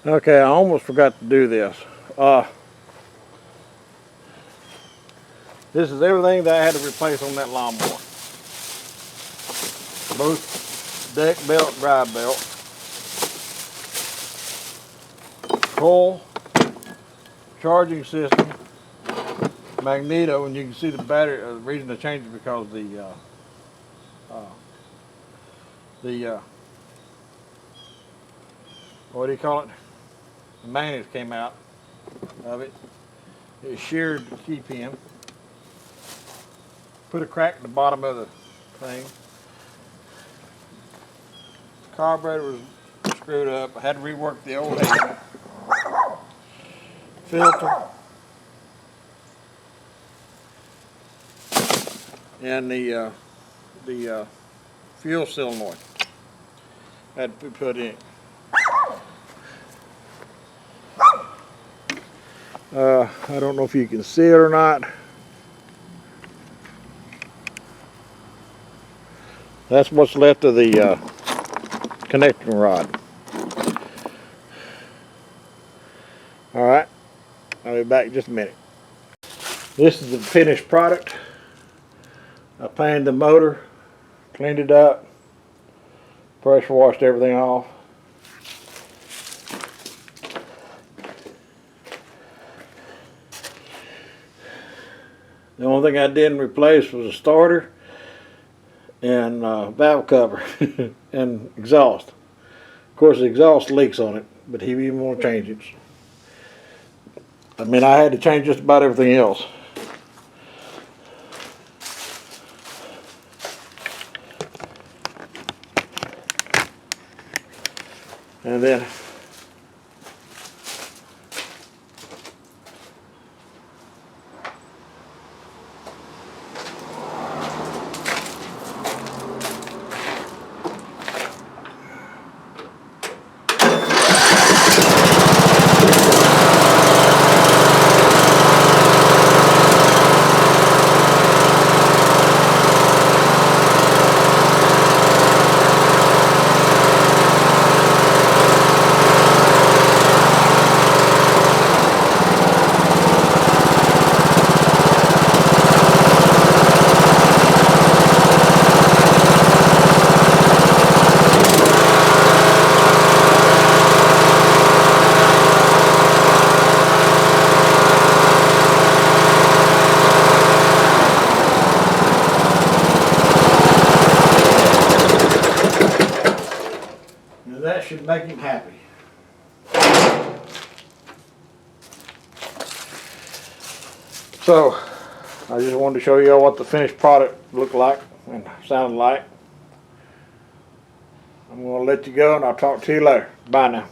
Okay, I almost forgot to do this. This is everything that I had to replace on that lawnmower. Both deck belt, drive belt, coil, charging system, magneto, and you can see the battery. The reason I changed it because what do you call it? The magnets came out of it. It sheared the key pin. Put a crack in the bottom of the thing. Carburetor was screwed up. I had to rework the old head. Filter. And the fuel solenoid had to be put in. I don't know if you can see it or not. That's what's left of the connecting rod. Alright, I'll be back in just a minute. This is the finished product. I painted the motor, cleaned it up, pressure washed everything off. The only thing I didn't replace was a starter and valve cover and exhaust. Of course, the exhaust leaks on it, but he didn't want to change it. I mean, I had to change just about everything else. And then that should make him happy. So, I just wanted to show you all what the finished product looked like and sounded like. I'm going to let you go and I'll talk to you later. Bye now.